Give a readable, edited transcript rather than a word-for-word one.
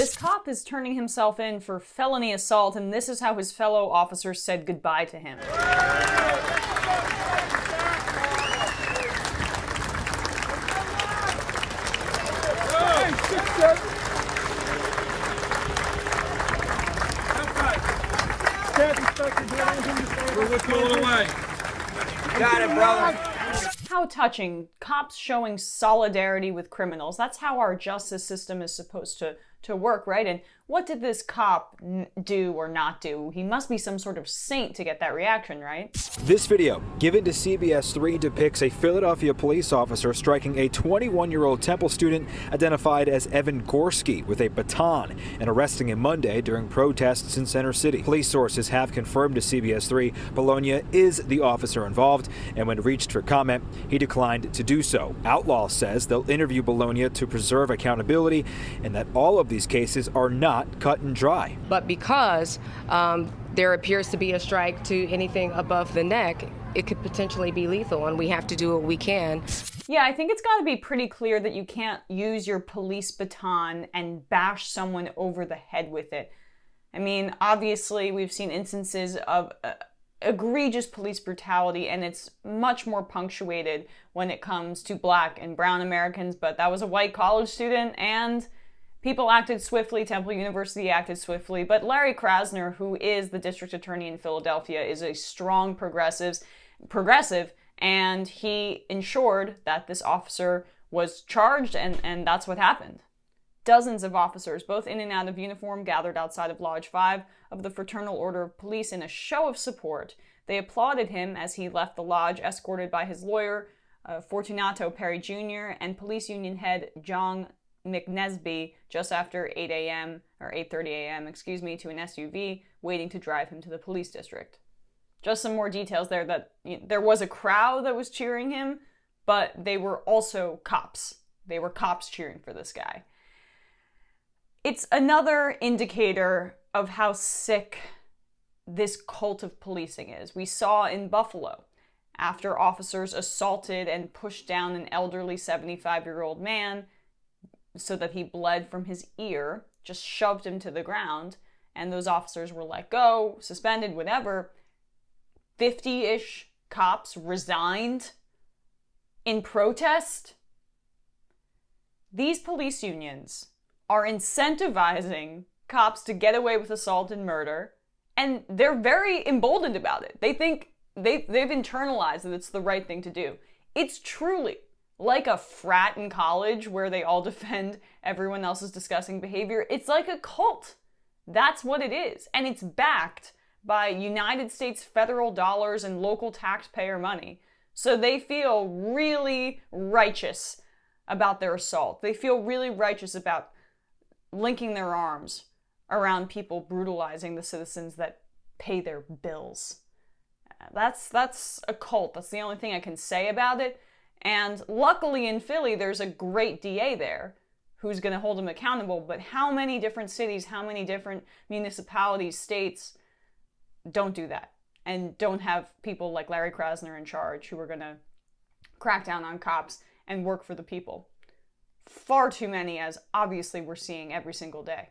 This cop is turning himself in for felony assault, and this is how his fellow officers said goodbye to him. We'll pull it away. Got it, brother. How touching. Cops showing solidarity with criminals. That's how our justice system is supposed to work, right? And what did this cop do or not do? He must be some sort of saint to get that reaction, right? This video, given to CBS 3, depicts a Philadelphia police officer striking a 21-year-old Temple student identified as Evan Gorski with a baton and arresting him Monday during protests in Center City. Police sources have confirmed to CBS 3 Bologna is the officer involved, and when reached for comment, he declined to do so. Outlaw says they'll interview Bologna to preserve accountability and that all of these cases are not cut and dry. But because there appears to be a strike to anything above the neck, it could potentially be lethal, and we have to do what we can. Yeah, I think it's got to be pretty clear that you can't use your police baton and bash someone over the head with it. I mean, obviously, we've seen instances of egregious police brutality, and it's much more punctuated when it comes to Black and brown Americans, but that was a white college student, and people acted swiftly. Temple University acted swiftly. But Larry Krasner, who is the district attorney in Philadelphia, is a strong progressive, and he ensured that this officer was charged, and that's what happened. Dozens of officers, both in and out of uniform, gathered outside of Lodge 5 of the Fraternal Order of Police in a show of support. They applauded him as he left the lodge, escorted by his lawyer, Fortunato Perry Jr., and police union head John McNesby, just after 8 a.m. or 8:30 a.m., to an SUV waiting to drive him to the police district. Just some more details there that there was a crowd that was cheering him, but they were also cops. They were cops cheering for this guy. It's another indicator of how sick this cult of policing is. We saw in Buffalo, after officers assaulted and pushed down an elderly 75-year-old man so that he bled from his ear, just shoved him to the ground, and those officers were let go, suspended, whatever. 50-ish cops resigned in protest. These police unions are incentivizing cops to get away with assault and murder, and they're very emboldened about it. They think they've internalized that it's the right thing to do. It's truly like a frat in college where they all defend everyone else's disgusting behavior. It's like a cult. That's what it is. And it's backed by United States federal dollars and local taxpayer money. So they feel really righteous about their assault. They feel really righteous about linking their arms around people brutalizing the citizens that pay their bills. That's a cult. That's the only thing I can say about it. And luckily in Philly, there's a great DA there who's going to hold him accountable. But how many different cities, how many different municipalities, states don't do that and don't have people like Larry Krasner in charge who are going to crack down on cops and work for the people? Far too many, as obviously we're seeing every single day.